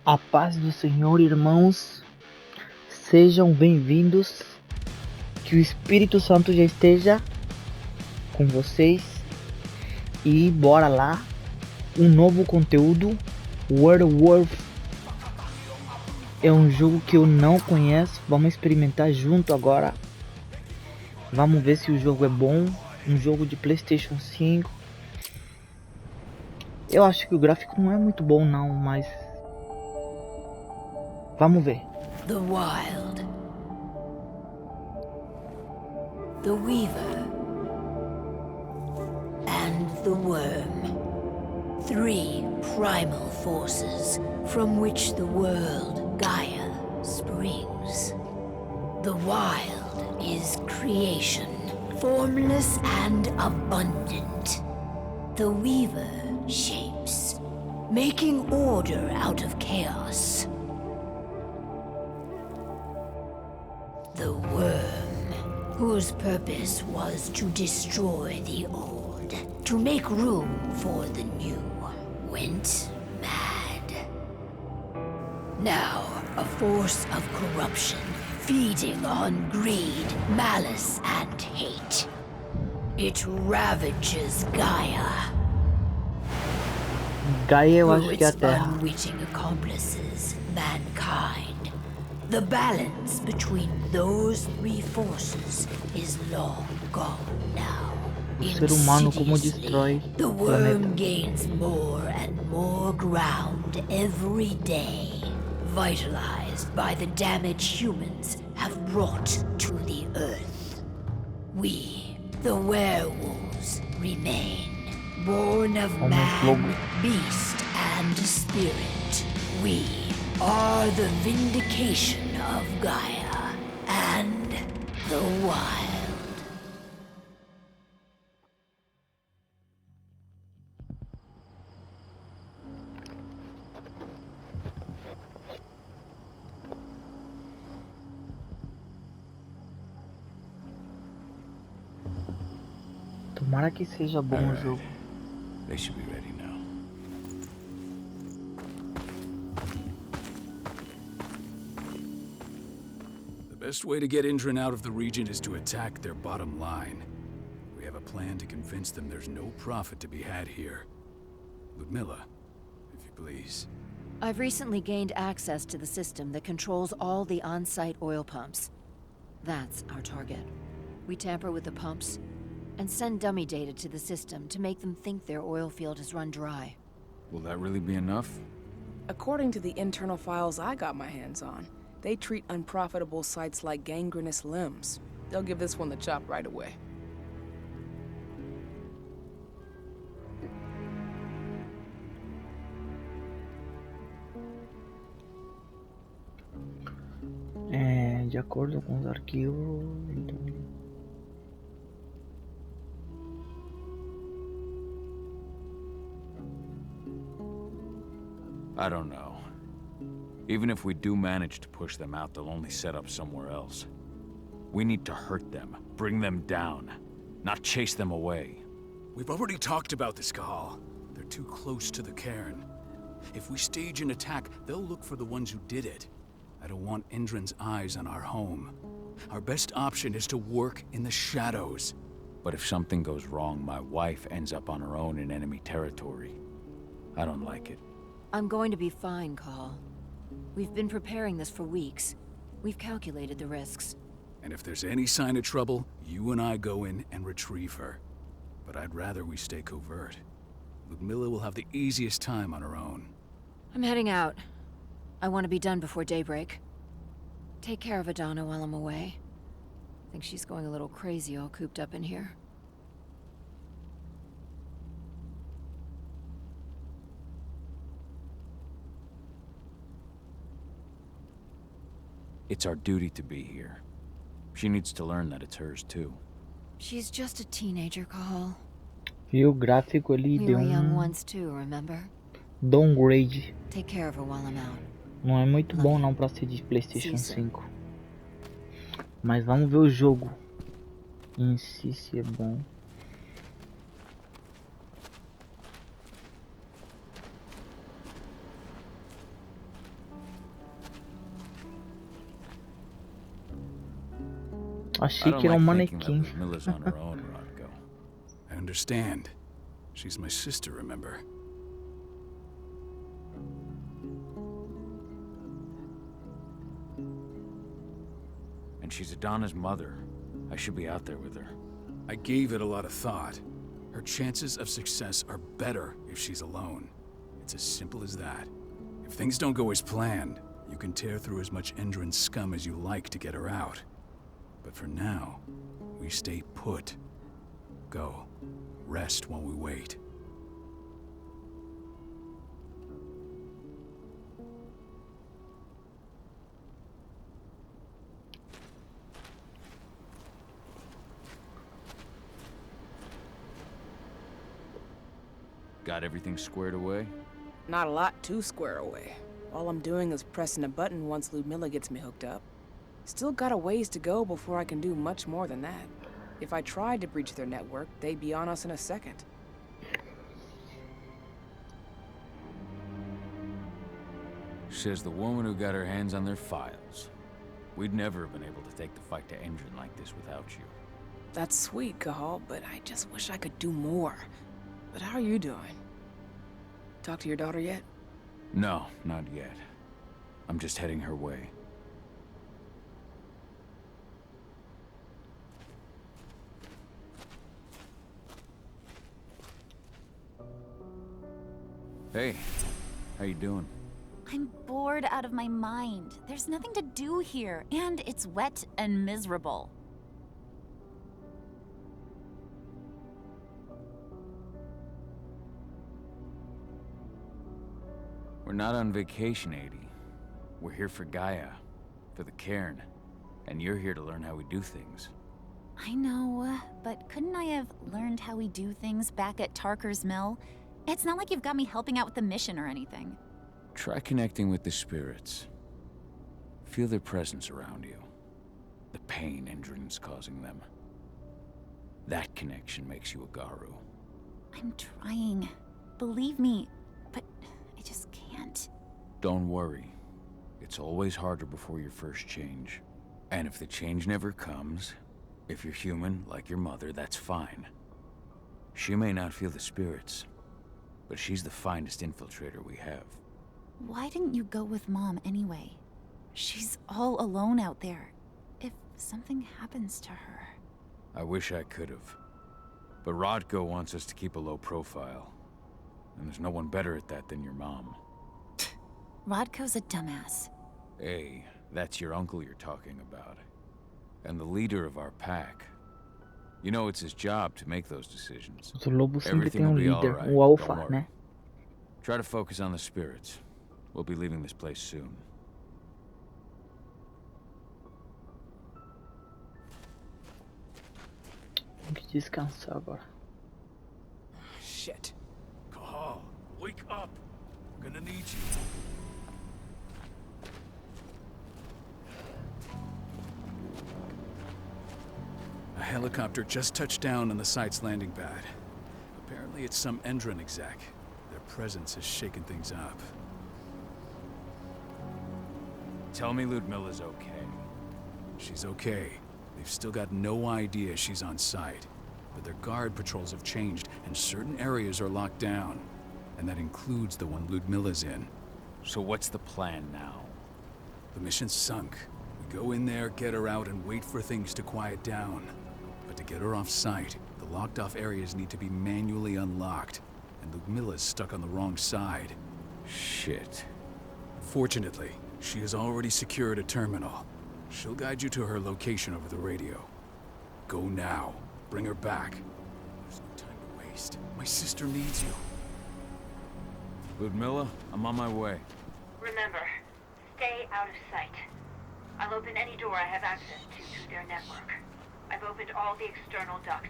A paz do Senhor, irmãos, sejam bem-vindos. Que o Espírito Santo já esteja com vocês. E bora lá, um novo conteúdo. Werewolf é um jogo que eu não conheço. Vamos experimentar junto agora. Vamos ver se o jogo é bom. Um jogo de PlayStation 5. Eu acho que o gráfico não é muito bom não, mas vamos ver. The Wild, the Weaver, and the Worm. Three primal forces from which the world, Gaia, springs. The Wild is creation, formless and abundant. The Weaver shapes, making order out of chaos. The Worm, whose purpose was to destroy the old, to make room for the new, went mad. Now, a force of corruption, feeding on greed, malice, and hate. It ravages Gaia. Gaia eu Through acho que é a its Terra. unwitting accomplices, mankind. The balance between those three forces is long gone now. O ser humano como Insidiously, destrói the o planeta. worm gains more and more ground every day, vitalized by the damage humans have brought to the earth. We, the werewolves, remain, born of Homens man, lobo. beast, and spirit. We are the vindication of Gaia and the Wild. Tomara que seja bom o jogo. They should be ready now. The best way to get Indran out of the region is to attack their bottom line. We have a plan to convince them there's no profit to be had here. Ludmilla, if you please. I've recently gained access to the system that controls all the on-site oil pumps. That's our target. We tamper with the pumps and send dummy data to the system to make them think their oil field has run dry. Will that really be enough? According to the internal files I got my hands on, they treat unprofitable sites like gangrenous limbs. They'll give this one the chop right away. De acordo com os arquivos. Então... I don't know. Even if we do manage to push them out, they'll only set up somewhere else. We need to hurt them, bring them down, not chase them away. We've already talked about this, Kahal. They're too close to the cairn. If we stage an attack, they'll look for the ones who did it. I don't want Indran's eyes on our home. Our best option is to work in the shadows. But if something goes wrong, my wife ends up on her own in enemy territory. I don't like it. I'm going to be fine, Call. We've been preparing this for weeks. We've calculated the risks. And if there's any sign of trouble, you and I go in and retrieve her. But I'd rather we stay covert. Ludmilla will have the easiest time on her own. I'm heading out. I want to be done before daybreak. Take care of Adana while I'm away. I think she's going a little crazy all cooped up in here. It's our duty to be here. She needs to learn that it's hers too. She's just a teenager, Call. E o gráfico ali We deu were young once too, remember? downgrade. Take care of her while I'm out. Não é muito bom não pra ser de PlayStation 5. Mas vamos ver o jogo em si se é bom. Achei que era um thinking that manequim. Ludmilla's on her own, Rodko. I understand. She's my sister, remember? And she's Adana's mother. I should be out there with her. I gave it a lot of thought. Her chances of success are better if she's alone. It's as simple as that. If things don't go as planned, you can tear through as much Endron scum as you like to get her out. But for now, we stay put. Go. Rest while we wait. Got everything squared away? Not a lot to square away. All I'm doing is pressing a button once Ludmilla gets me hooked up. Still got a ways to go before I can do much more than that. If I tried to breach their network, they'd be on us in a second. Says the woman who got her hands on their files. We'd never have been able to take the fight to Endron like this without you. That's sweet, Cahal, but I just wish I could do more. But how are you doing? Talk to your daughter yet? No, not yet. I'm just heading her way. Hey, how you doing? I'm bored out of my mind. There's nothing to do here, and it's wet and miserable. We're not on vacation, Adie. We're here for Gaia, for the cairn, and you're here to learn how we do things. I know, but couldn't I have learned how we do things back at Tarker's Mill? It's not like you've got me helping out with the mission or anything. Try connecting with the spirits. Feel their presence around you. The pain Endron's causing them. That connection makes you a Garu. I'm trying. Believe me, but I just can't. Don't worry. It's always harder before your first change. And if the change never comes, if you're human, like your mother, that's fine. She may not feel the spirits, but she's the finest infiltrator we have. Why didn't you go with Mom anyway? She's all alone out there. If something happens to her... I wish I could have. But Rodko wants us to keep a low profile. And there's no one better at that than your mom. Rodko's a dumbass. Hey, that's your uncle you're talking about. And the leader of our pack. You know it's his job to make those decisions. O lobo sempre Everything tem will be líder, alright, alfa, don't worry. né? Try to focus on the spirits. We'll be leaving this place soon. Tem que descansar agora. Shit. Cahal, wake up! I'm gonna need you. A helicopter just touched down on the site's landing pad. Apparently it's some Endron exec. Their presence has shaken things up. Tell me Ludmilla's okay. She's okay. They've still got no idea she's on site. But their guard patrols have changed, and certain areas are locked down. And that includes the one Ludmilla's in. So what's the plan now? The mission's sunk. We go in there, get her out, and wait for things to quiet down. But to get her off site, the locked-off areas need to be manually unlocked. And Ludmilla's stuck on the wrong side. Shit. Fortunately, she has already secured a terminal. She'll guide you to her location over the radio. Go now. Bring her back. There's no time to waste. My sister needs you. Ludmilla, I'm on my way. Remember, stay out of sight. I'll open any door I have access to through their network. I've opened all the external ducts.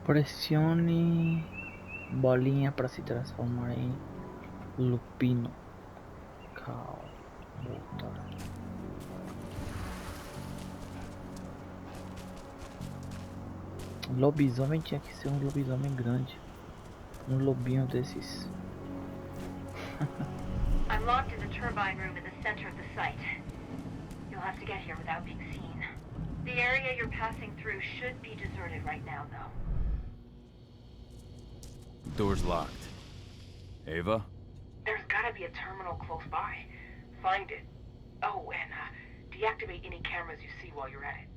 Presione bolinha para se transformar em lupino. Calma. Lobisomem tinha que ser um lobisomem grande. Um lobinho desses. I'm locked in the turbine room in the center of the site. You'll have to get here without being seen. The area you're passing through should be deserted right now, though. Door's locked. Ava? There's gotta be a terminal close by. Find it. Oh, and deactivate any cameras you see while you're at it.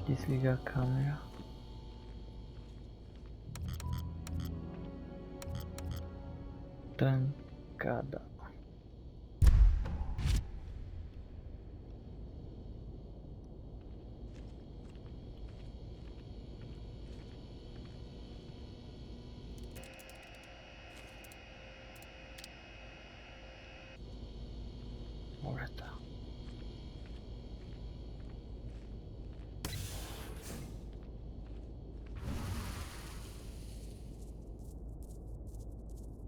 Desligar a câmera. Trancada. Agora tá.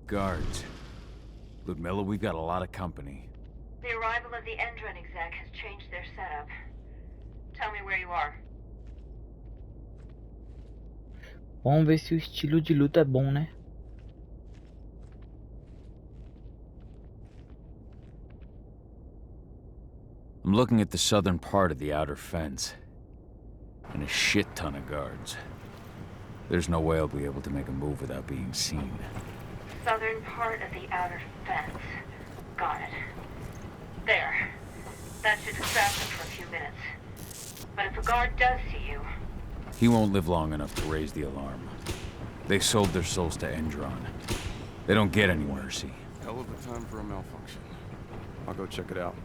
Guards. Ludmilla, we've got a lot of company. The arrival of the Endron exec has changed their setup. Tell me where you are. Vamos ver se o estilo de luta é bom, né? I'm looking at the southern part of the outer fence. And a shit ton of guards. There's no way I'll be able to make a move without being seen. Southern part of the outer fence. Got it. There. That should distract them for a few minutes. But if a guard does see you... He won't live long enough to raise the alarm. They sold their souls to Endron. They don't get anywhere, see? Hell of a time for a malfunction. I'll go check it out.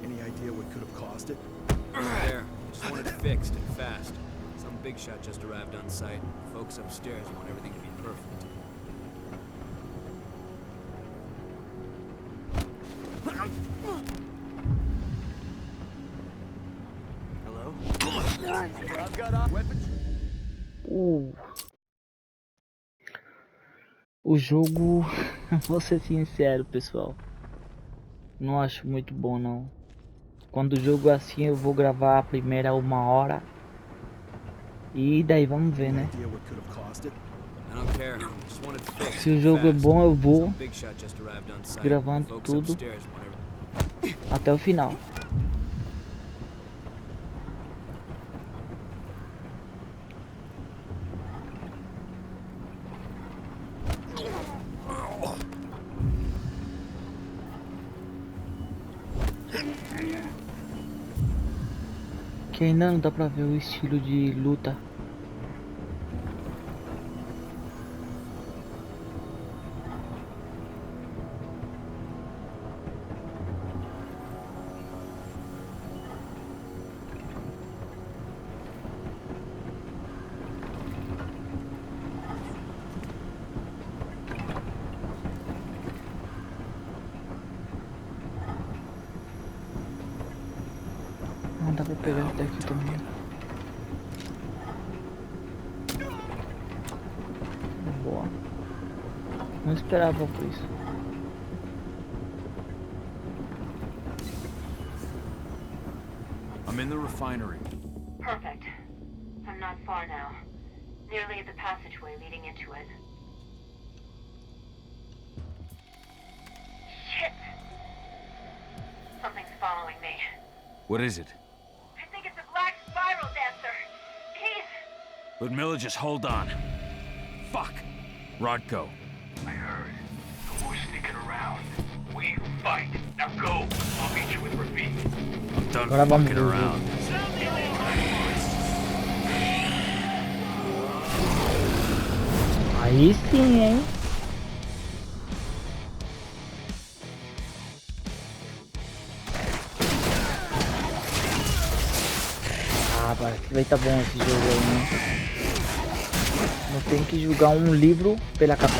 Any idea what could have caused it? There. Just want it fixed and fast. Some big shot just arrived on site. Folks upstairs want everything to be perfect. Hello? I've got weapons. O jogo, vou ser sincero, pessoal, não acho muito bom não. Quando o jogo é assim, eu vou gravar a primeira 1 hora e daí vamos ver, né? Se o jogo é bom, eu vou gravando tudo até o final. Que ainda não dá pra ver o estilo de luta. Não dá pra pegar até aqui também. Boa. Não esperava por isso. I'm in the refinery. Perfect. I'm not far now. Nearly at the passageway leading into it. Shit! Something's following me. What is it? I think it's a black spiral dancer. He's... Ludmilla, just hold on. Fuck. Rodko. I heard. No more sneaking around. We fight. Now go. I'll meet you with Rafik. I'm done Agora vamos fucking ver o around. Aí sim, hein? Vai tá bom esse jogo aí, né? Não tem que julgar um livro pela capa.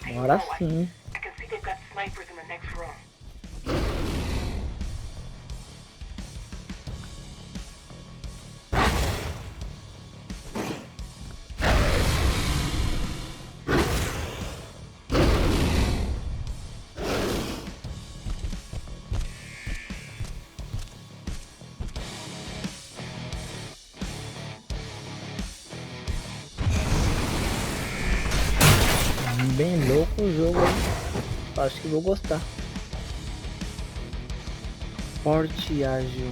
Agora sim. I can see they've got snipers in the next room. Bem louco o jogo aí. Acho que vou gostar. Forte e ágil.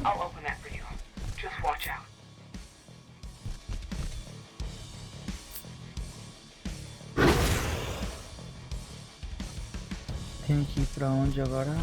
I'll open that for you. Just watch out. Tem que ir pra onde agora?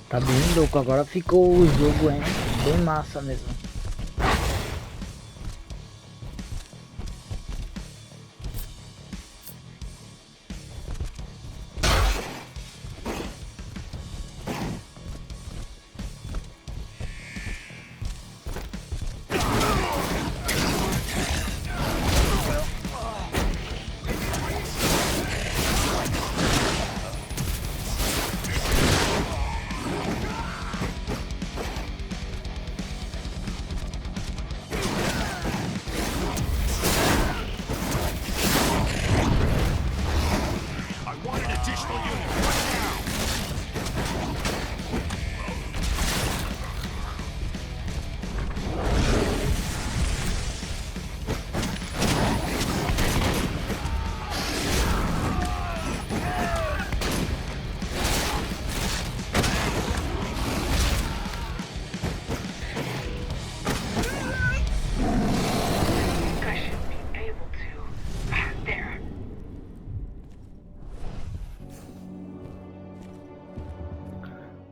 Tá bem louco, agora ficou o jogo, hein? Bem massa mesmo.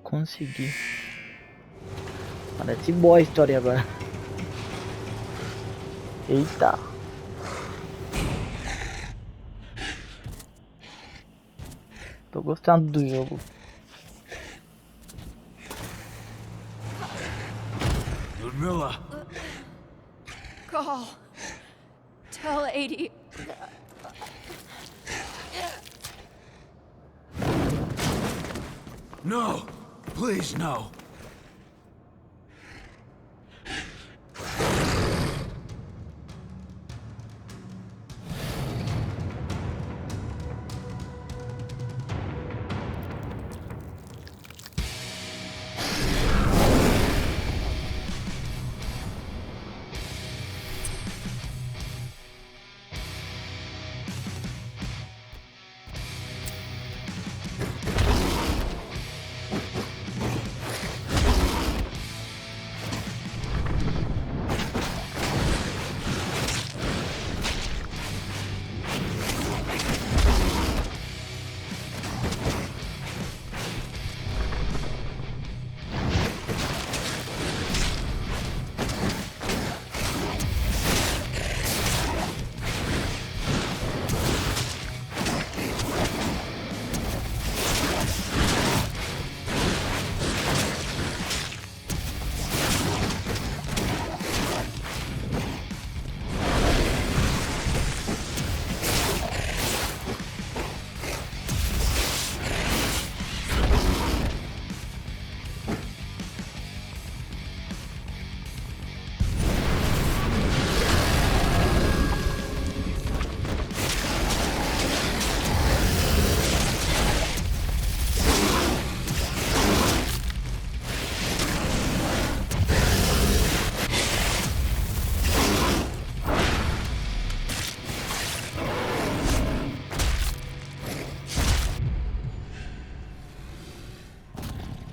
Consegui. Parece boa a história agora. Eita. Tô gostando do jogo. Ludmilla! Call. Tell 80. No! Please, no!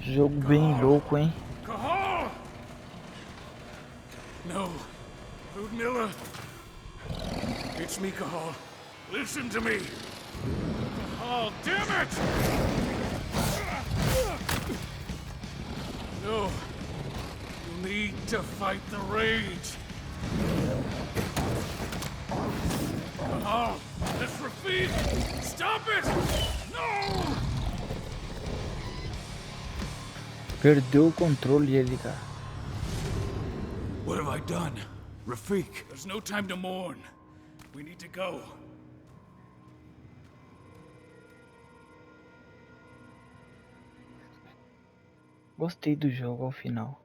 Jogo bem louco, hein? Cahal! No. Ludmilla. It's me, Cahal. Listen to me. Cahal, damn it! No. You need to fight the rage. Cahal, that's Rafik! Stop it! No! Perdeu o controle dele, cara. What have I done? Rafik! There's no time to mourn. We need to go. Gostei do jogo ao final.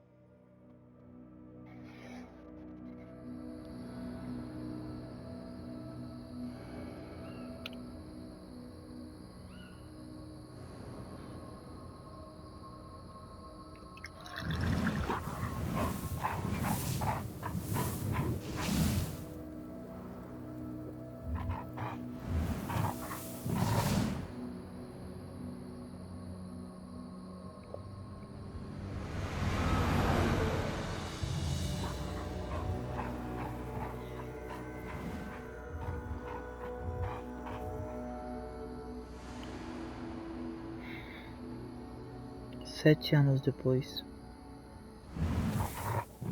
Sete anos depois,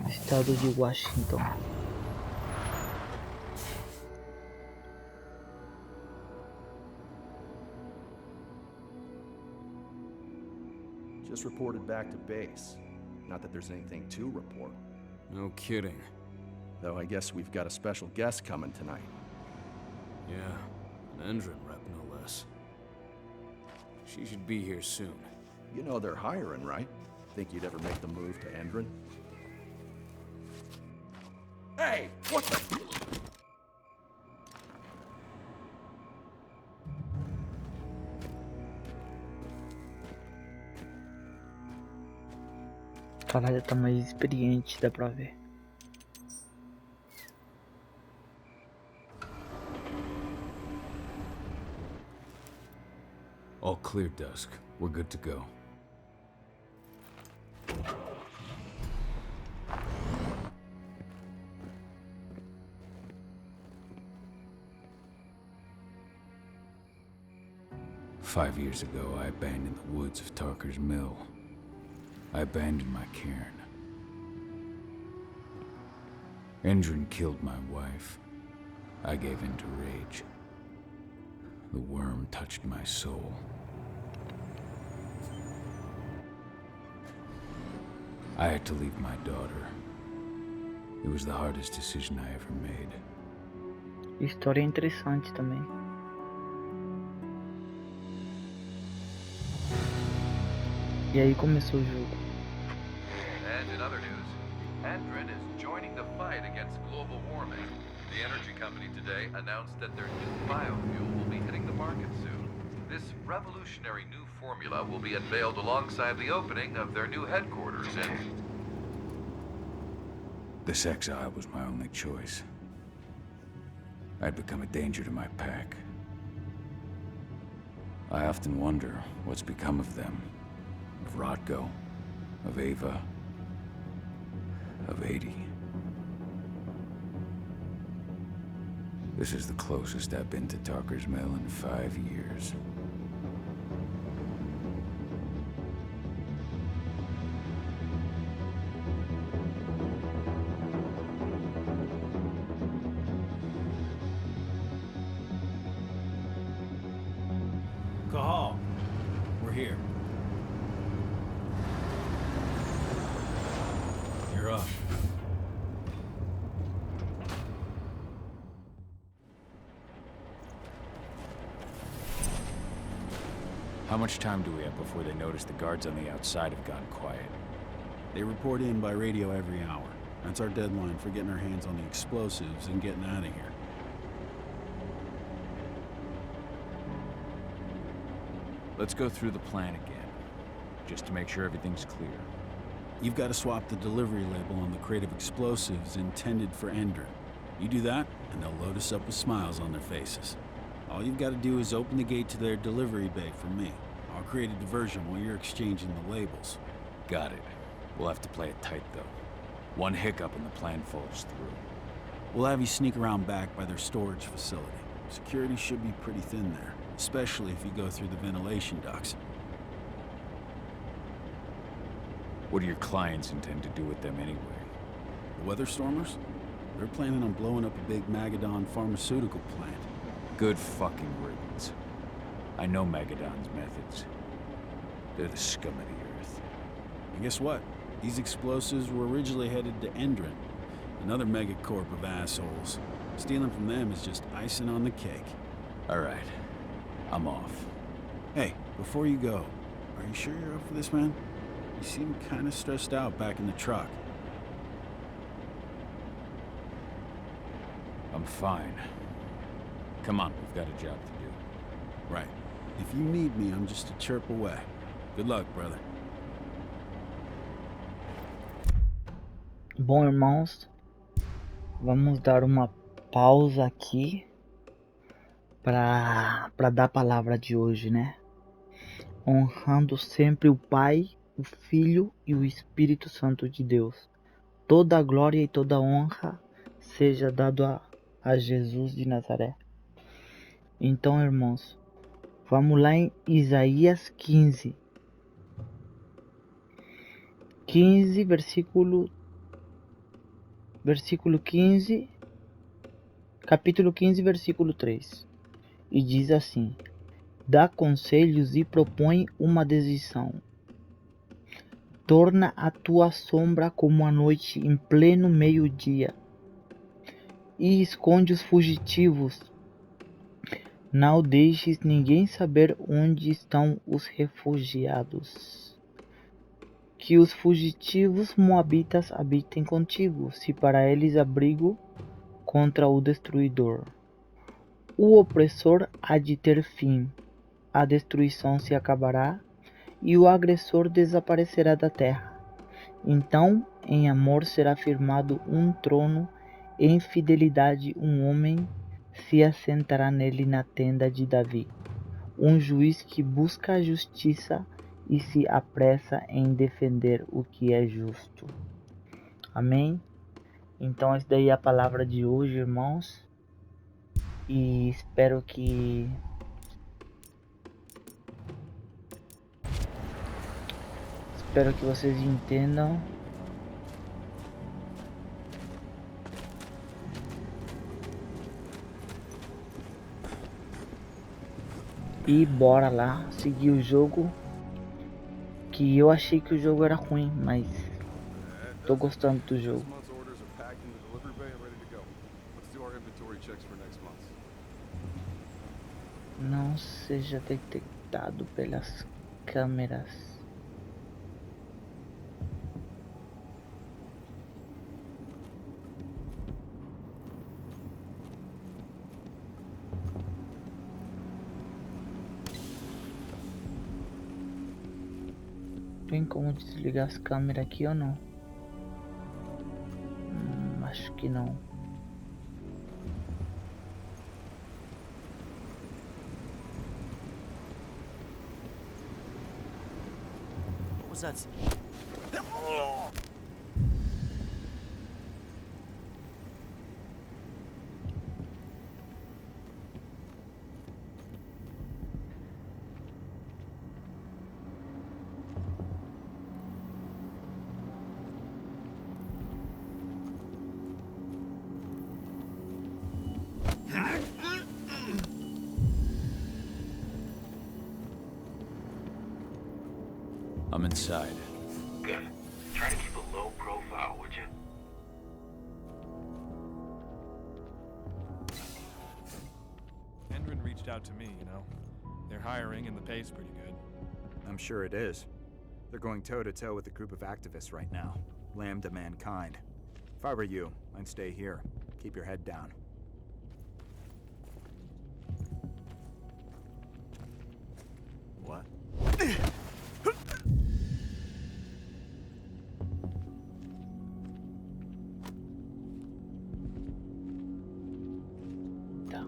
estado de Washington. Just reported back to base. Not that there's anything to report. No kidding. Though I guess we've got a special guest coming tonight. Yeah, an Endron rep no less. She should be here soon. You know they're hiring, right? Think you'd ever make the move to Endron? Hey, what the... Caralho, tá mais experiente, dá pra ver. All clear, Dusk. We're good to go. "5 years ago, I abandoned the woods of Tarker's Mill. I abandoned my cairn. Endrin killed my wife. I gave in to rage. The worm touched my soul. I had to leave my daughter. It was the hardest decision I ever made. História interessante também. E aí começou o jogo. And in other news, Endrin is joining the fight against global warming. The energy company today announced that their new biofuel will be hitting the market soon. This revolutionary new formula will be unveiled alongside the opening of their new headquarters in... This exile was my only choice. I'd become a danger to my pack. I often wonder what's become of them. Of Rodko, of Ava, of 80. This is the closest I've been to Talker's Mill in 5 years. Cahal, we're here. You're up. How much time do we have before they notice the guards on the outside have gone quiet? They report in by radio every hour. That's our deadline for getting our hands on the explosives and getting out of here. Let's go through the plan again, just to make sure everything's clear. You've got to swap the delivery label on the crate of explosives intended for Endrin. You do that, and they'll load us up with smiles on their faces. All you've got to do is open the gate to their delivery bay for me. I'll create a diversion while you're exchanging the labels. Got it. We'll have to play it tight, though. One hiccup and the plan falls through. We'll have you sneak around back by their storage facility. Security should be pretty thin there, especially if you go through the ventilation ducts. What do your clients intend to do with them anyway? The Weatherstormers? They're planning on blowing up a big Magadon pharmaceutical plant. Good fucking riddance. I know Magadon's methods. They're the scum of the earth. And guess what? These explosives were originally headed to Endrin, another megacorp of assholes. Stealing from them is just icing on the cake. All right. I'm off. Hey, before you go, are you sure you're up for this, man? You seem kind of stressed out back in the truck. I'm fine. Come on, we've got a job to do. Right. If you need me, I'm just a chirp away. Good luck, brother. Bom, irmãos, vamos dar uma pausa aqui para dar a palavra de hoje, né? Honrando sempre o Pai, o Filho e o Espírito Santo de Deus. Toda a glória e toda a honra seja dado a Jesus de Nazaré. Então, irmãos, vamos lá em Isaías 15. 15, versículo 15, capítulo 15, versículo 3. E diz assim: dá conselhos e propõe uma decisão. Torna a tua sombra como a noite em pleno meio-dia, e esconde os fugitivos. Não deixes ninguém saber onde estão os refugiados. Que os fugitivos moabitas habitem contigo, se para eles abrigo contra o destruidor. O opressor há de ter fim, a destruição se acabará, e o agressor desaparecerá da terra. Então, em amor será firmado um trono, em fidelidade um homem se assentará nele na tenda de Davi, um juiz que busca a justiça e se apressa em defender o que é justo. Amém? Então essa daí é a palavra de hoje, irmãos, e espero Espero que vocês entendam. E bora lá seguir o jogo. Que eu achei que o jogo era ruim, mas tô gostando do jogo. Não seja detectado pelas câmeras. Tem como desligar as câmeras aqui ou não? Acho que não. What was that? I'm inside. Good. Try to keep a low profile, would you? Endrin reached out to me, you know. They're hiring and the pay's pretty good. I'm sure it is. They're going toe-to-toe with a group of activists right now. Lambda mankind. If I were you, I'd stay here. Keep your head down. What? Tá.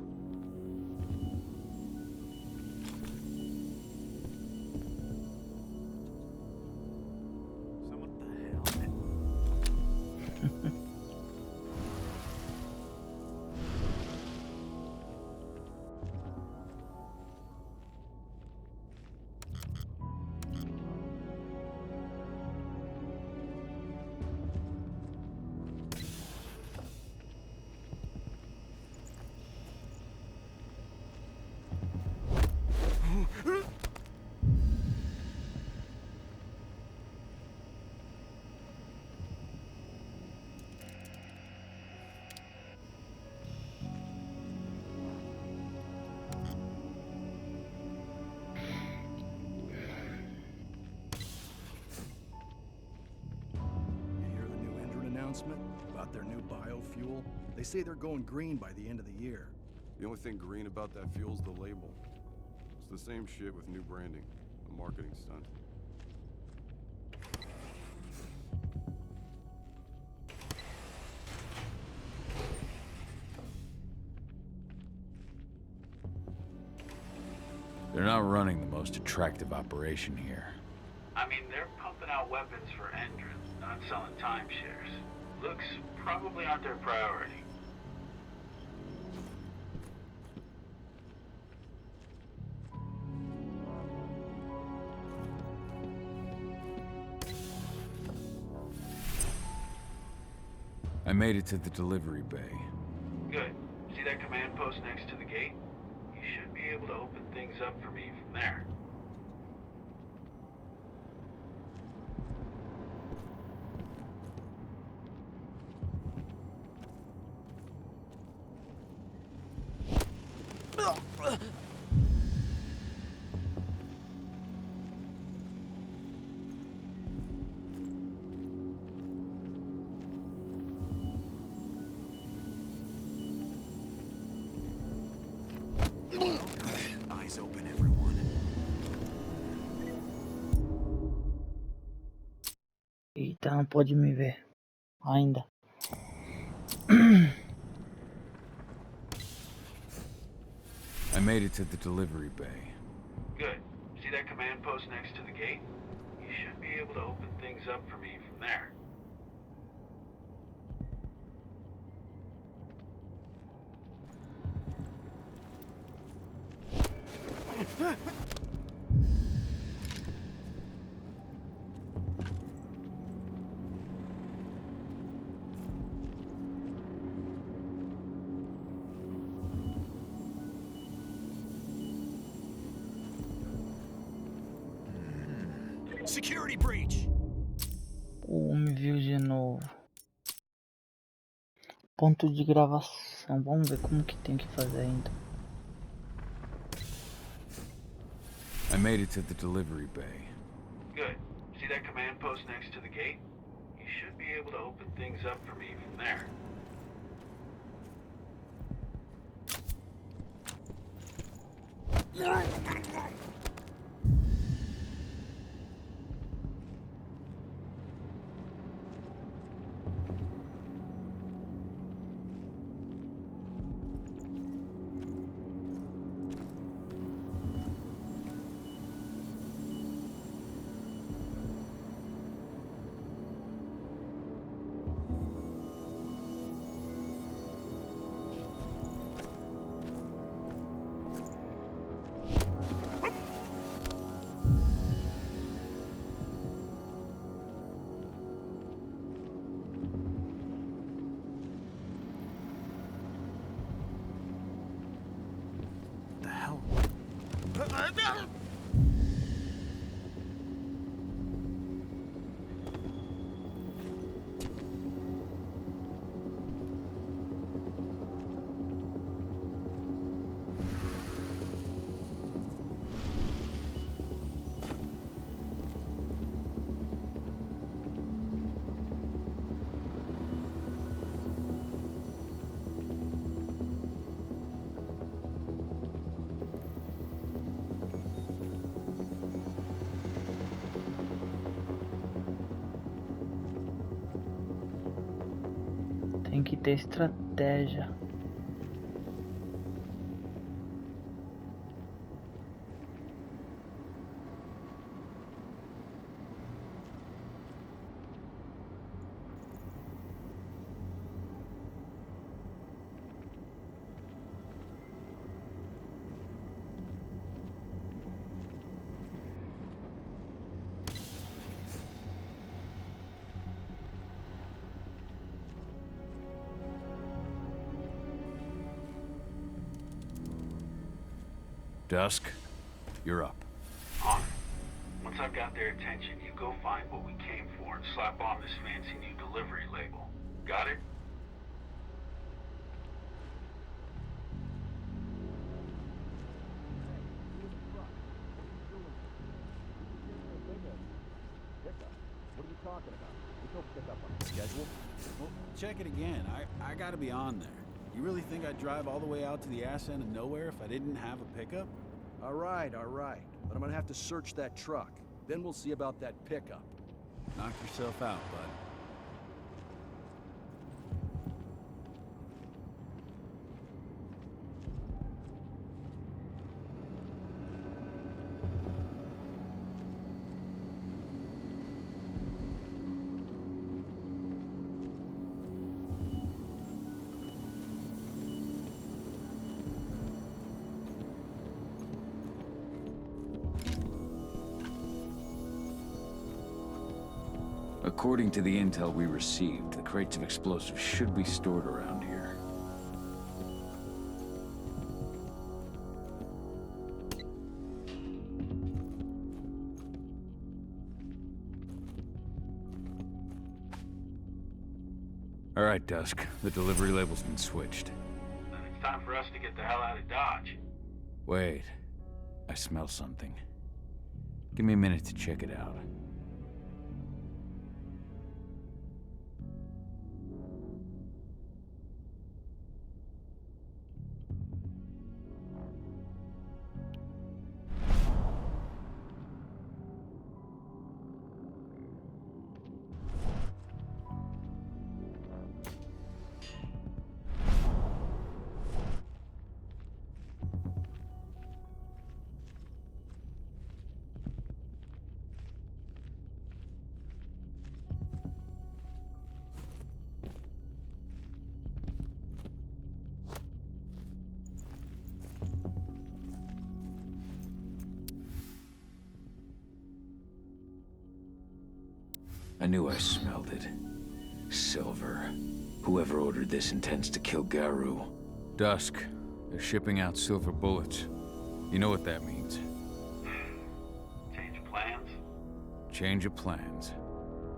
About their new biofuel. They say they're going green by the end of the year. The only thing green about that fuel's the label. It's the same shit with new branding. A marketing stunt. They're not running the most attractive operation here. I mean, they're pumping out weapons for Endrin, not selling timeshares. Looks probably aren't their priority. I made it to the delivery bay. Good. See that command post next to the gate? You should be able to open things up for me from there. Eyes open, everyone. Eita, não pode me ver ainda. I made it to the delivery bay. Good. See that command post next to the gate? You should be able to open things up for me from there. Security breach. O homem viu de novo. Ponto de gravação. Vamos ver como que tem que fazer ainda. I made it to the delivery bay. Good. See that command post next to the gate? You should be able to open things up for me from there. The hell? Tem que ter estratégia. Dusk, you're up. On it. Once I've got their attention, you go find what we came for and slap on this fancy new delivery label. Got it? What are you talking about? There's no pickup on the schedule. Well, check it again. I gotta be on there. You really think I'd drive all the way out to the ass end of nowhere if I didn't have a pickup? All right. But I'm gonna have to search that truck. Then we'll see about that pickup. Knock yourself out, bud. According to the intel we received, the crates of explosives should be stored around here. All right, Dusk. The delivery label's been switched. Then it's time for us to get the hell out of Dodge. Wait. I smell something. Give me a minute to check it out. I knew I smelled it. Silver. Whoever ordered this intends to kill Garu. Dusk. They're shipping out silver bullets. You know what that means. Change plans? Change of plans.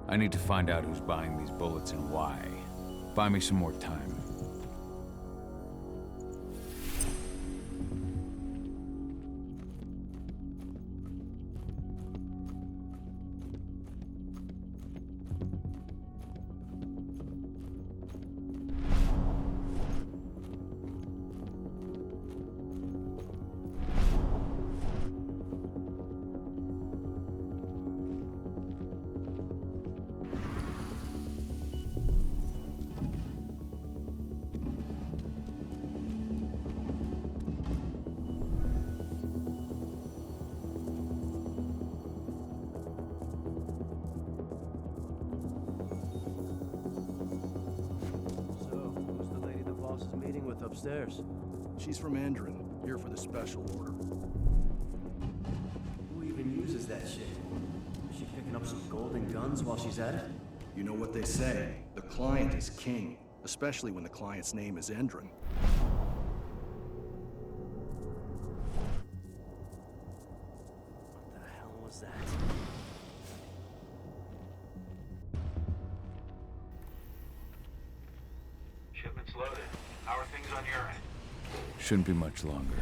I need to find out who's buying these bullets and why. Buy me some more time. Upstairs. She's from Endron, here for the special order. Who even uses that shit? Is she picking up some golden guns while she's at it? You know what they say, the client is king, especially when the client's name is Endron. What the hell was that? Shipment's loaded. How are things on your end? Shouldn't be much longer.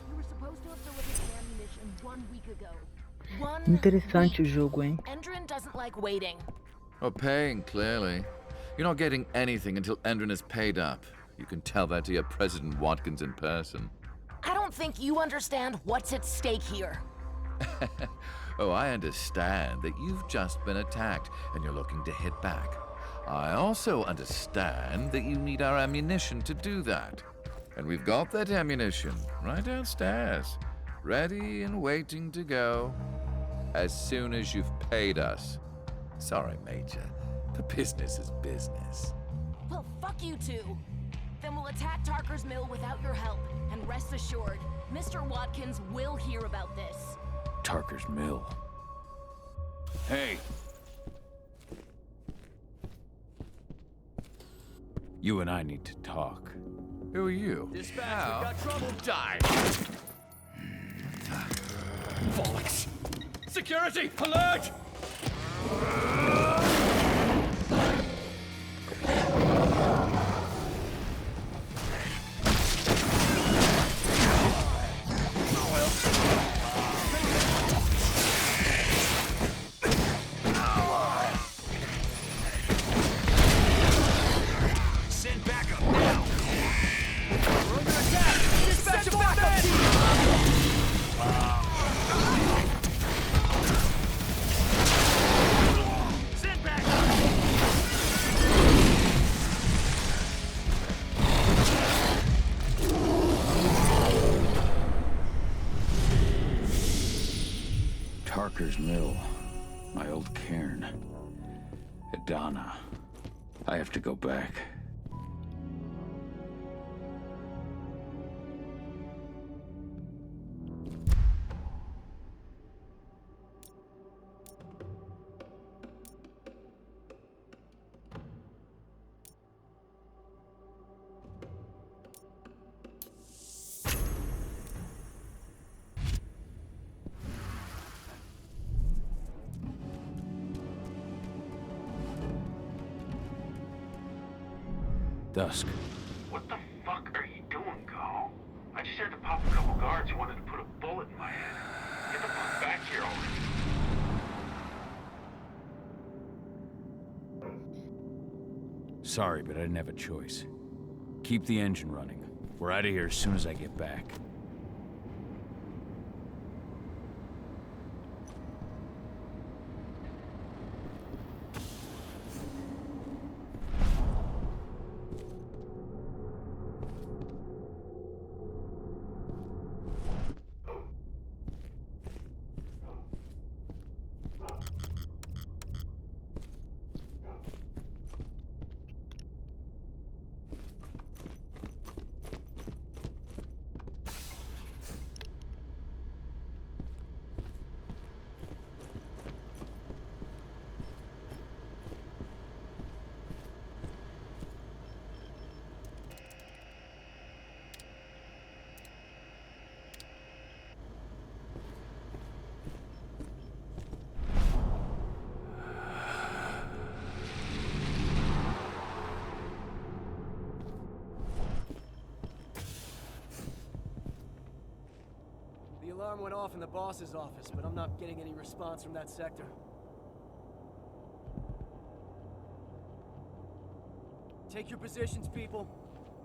We were supposed to have delivered the ammunition 1 week ago. Interessante o jogo, hein? Endron doesn't like waiting. Well, paying, clearly. You're not getting anything until Endron is paid up. You can tell that to your President Watkins in person. I don't think you understand what's at stake here. Oh, I understand that you've just been attacked and you're looking to hit back. I also understand that you need our ammunition to do that. And we've got that ammunition right downstairs, ready and waiting to go as soon as you've paid us. Sorry, Major, but business is business. Well, fuck you two. Then we'll attack Tarker's Mill without your help. And rest assured, Mr. Watkins will hear about this. Tarker's Mill. Hey! You and I need to talk. Who are you? Dispatch, we've got trouble. Die! Bollocks! Security, alert! Send backup now! We're under attack! Dispatch a backup team! Send backup! Tarker's Mill. My old cairn. Adana. I have to go back. Dusk. What the fuck are you doing, Go? I just had to pop a couple guards who wanted to put a bullet in my head. Get the fuck back here already. Sorry, but I didn't have a choice. Keep the engine running. We're out of here as soon as I get back. alarm went off in the boss's office, but I'm not getting any response from that sector. Take your positions, people.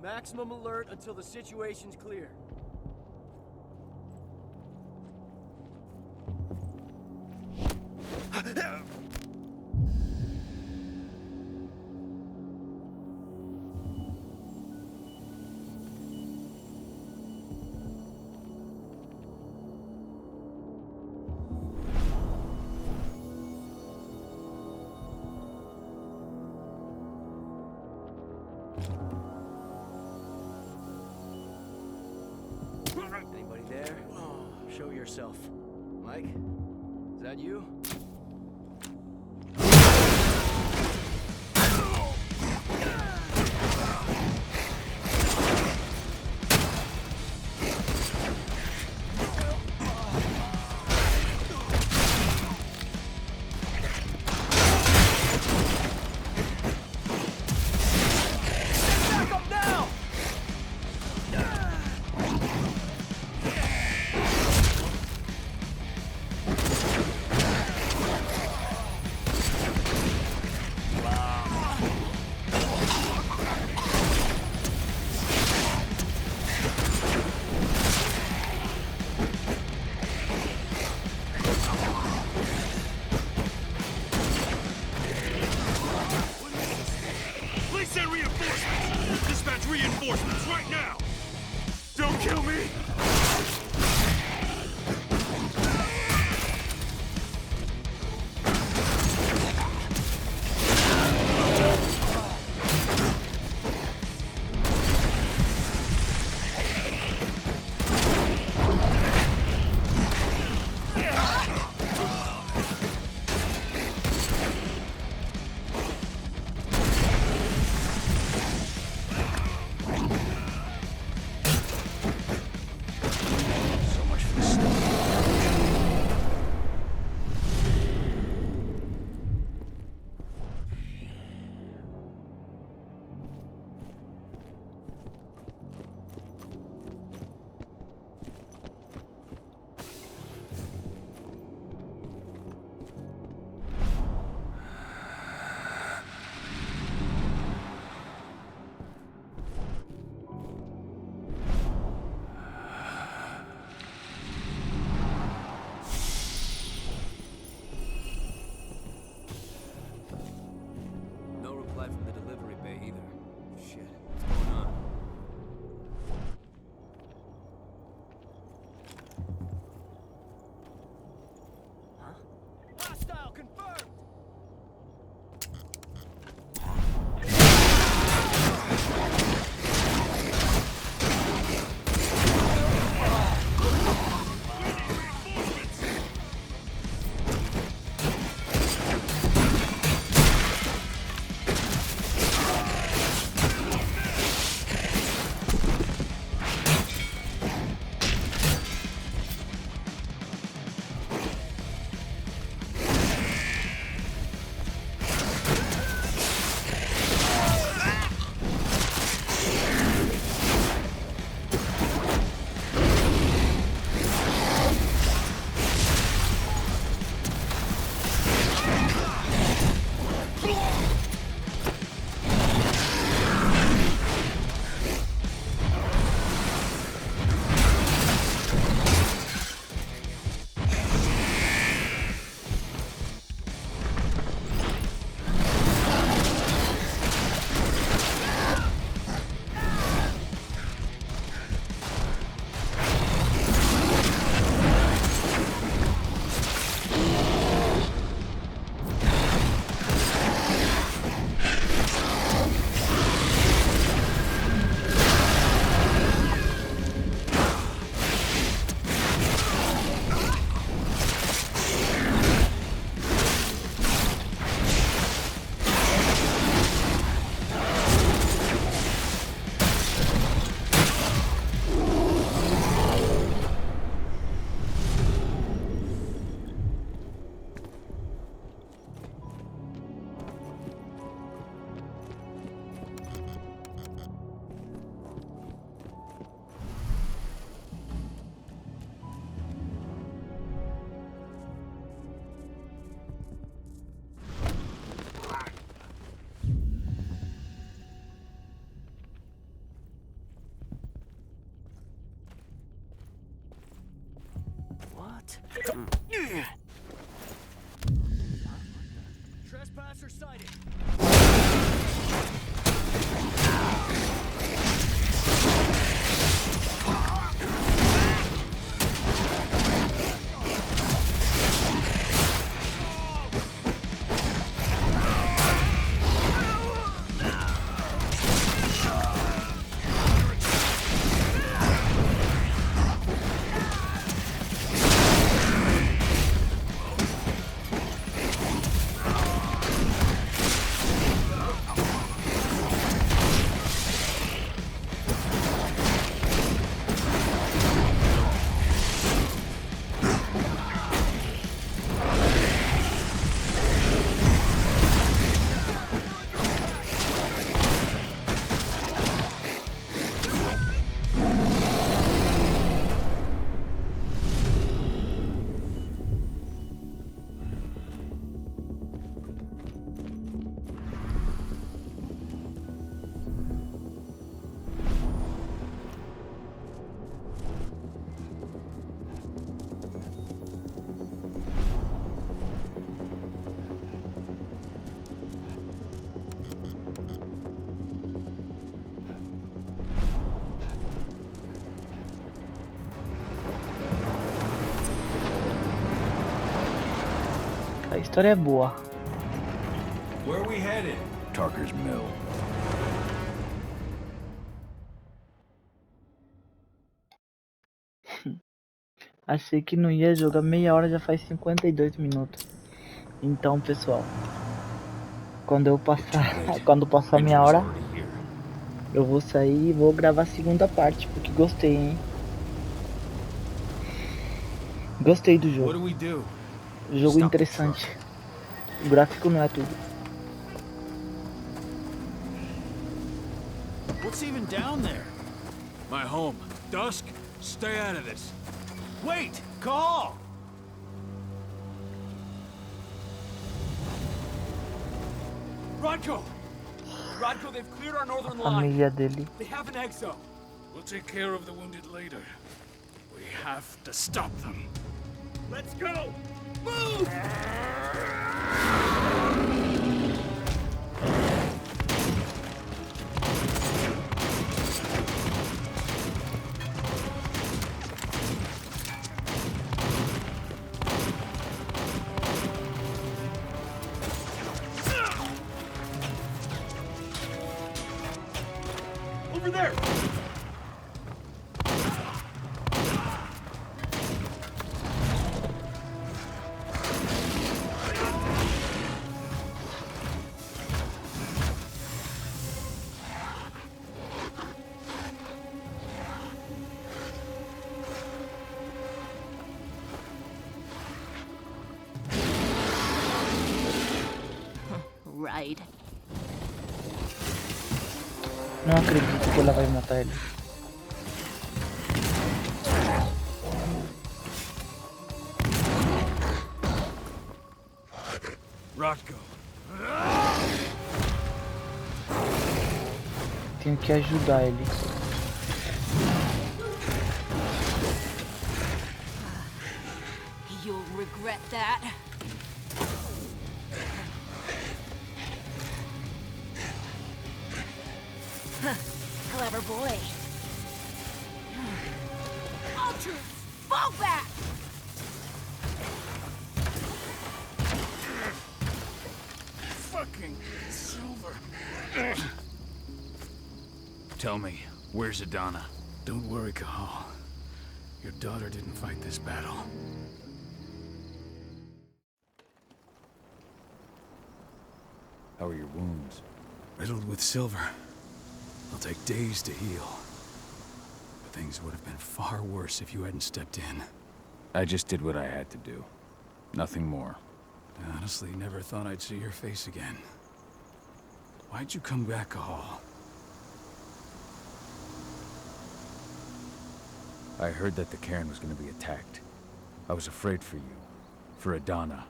Maximum alert until the situation's clear. Anybody there? Show yourself. Mike? Is that you? Trespasser sighted. A história é boa. Where are we headed? Tarker's Mill. Achei que não ia jogar meia hora, já faz 52 minutos. Então, pessoal, quando passar meia hora, eu vou sair e vou gravar a segunda parte, porque gostei, hein? Gostei do jogo. Jogo interessante. O gráfico não é tudo. What's even down there? My home. Dusk, stay out of this. Wait! Call! Rodko! Rodko, they've cleared our northern line. Família dele. They have an exo. We'll take care of the wounded later. We have to stop them. Let's go! Move! Over there! Right. Não acredito que ela vai matar ele. Rodko. Tenho que ajudar ele. You'll regret that. Clever boy. All troops, fall back! Fucking Silver. Tell me, where's Adana? Don't worry, Cahal. Your daughter didn't fight this battle. How are your wounds? Riddled with silver. They'll take days to heal. But things would have been far worse if you hadn't stepped in. I just did what I had to do. Nothing more. I honestly never thought I'd see your face again. Why'd you come back, Cahal? I heard that the cairn was going to be attacked. I was afraid for you. For Adana.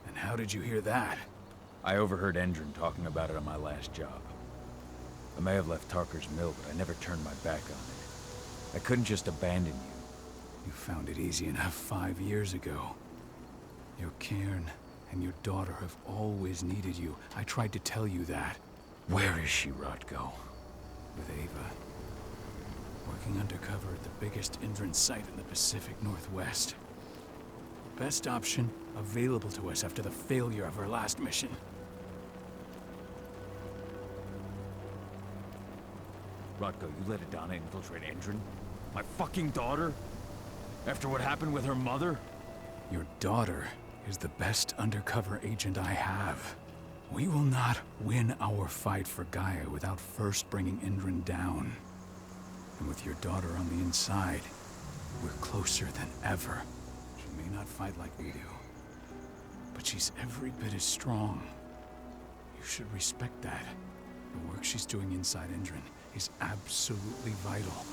And how did you hear that? I overheard Endron talking about it on my last job. I may have left Tarker's Mill, but I never turned my back on it. I couldn't just abandon you. You found it easy enough 5 years ago. Your cairn and your daughter have always needed you. I tried to tell you that. Where is she, Rodko? With Ava. Working undercover at the biggest Indran site in the Pacific Northwest. Best option available to us after the failure of our last mission. Rodko, you let Adana infiltrate Endron? My fucking daughter? After what happened with her mother? Your daughter is the best undercover agent I have. We will not win our fight for Gaia without first bringing Indran down. And with your daughter on the inside, we're closer than ever. She may not fight like we do, but she's every bit as strong. You should respect that. The work she's doing inside Indran is absolutely vital.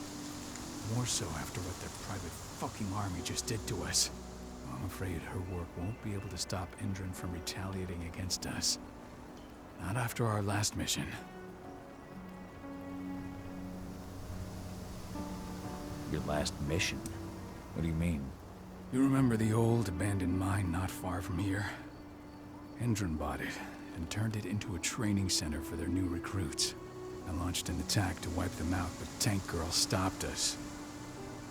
More so after what their private fucking army just did to us. I'm afraid her work won't be able to stop Indran from retaliating against us. Not after our last mission. Your last mission? What do you mean? You remember the old abandoned mine not far from here? Indran bought it and turned it into a training center for their new recruits. I launched an attack to wipe them out, but Tank Girl stopped us.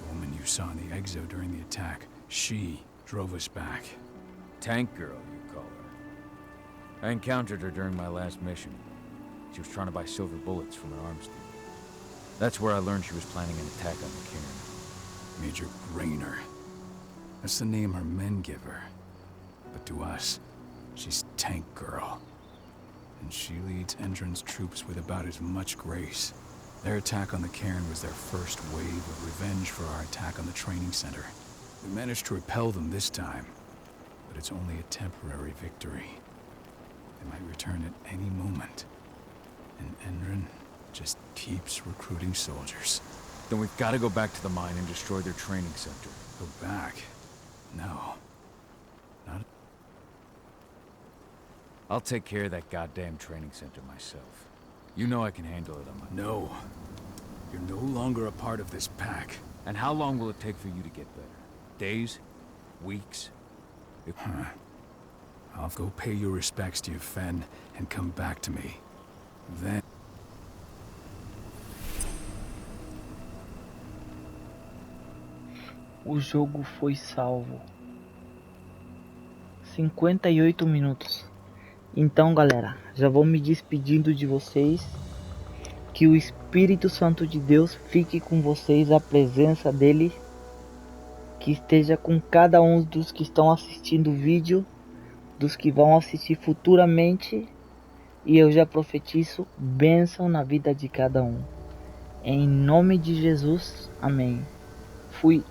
The woman you saw in the exo during the attack, she drove us back. Tank Girl, you call her. I encountered her during my last mission. She was trying to buy silver bullets from an arms dealer. That's where I learned she was planning an attack on the cairn. Major Raynor. That's the name her men give her. But to us, she's Tank Girl. And she leads Endron's troops with about as much grace. Their attack on the cairn was their first wave of revenge for our attack on the training center. We managed to repel them this time, but it's only a temporary victory. They might return at any moment. And Endron just keeps recruiting soldiers. Then we've got to go back to the mine and destroy their training center. Go back? No. Not... I'll take care of that goddamn training center myself. You know I can handle it on my own. No. You're no longer a part of this pack. And how long will it take for you to get better? Days? Weeks? I'll go pay your respects to your Fen and come back to me. Then... O jogo foi salvo. 58 minutos. Então, galera, já vou me despedindo de vocês. Que o Espírito Santo de Deus fique com vocês, a presença dele que esteja com cada um dos que estão assistindo o vídeo, dos que vão assistir futuramente, e eu já profetizo bênção na vida de cada um. Em nome de Jesus, amém. Fui.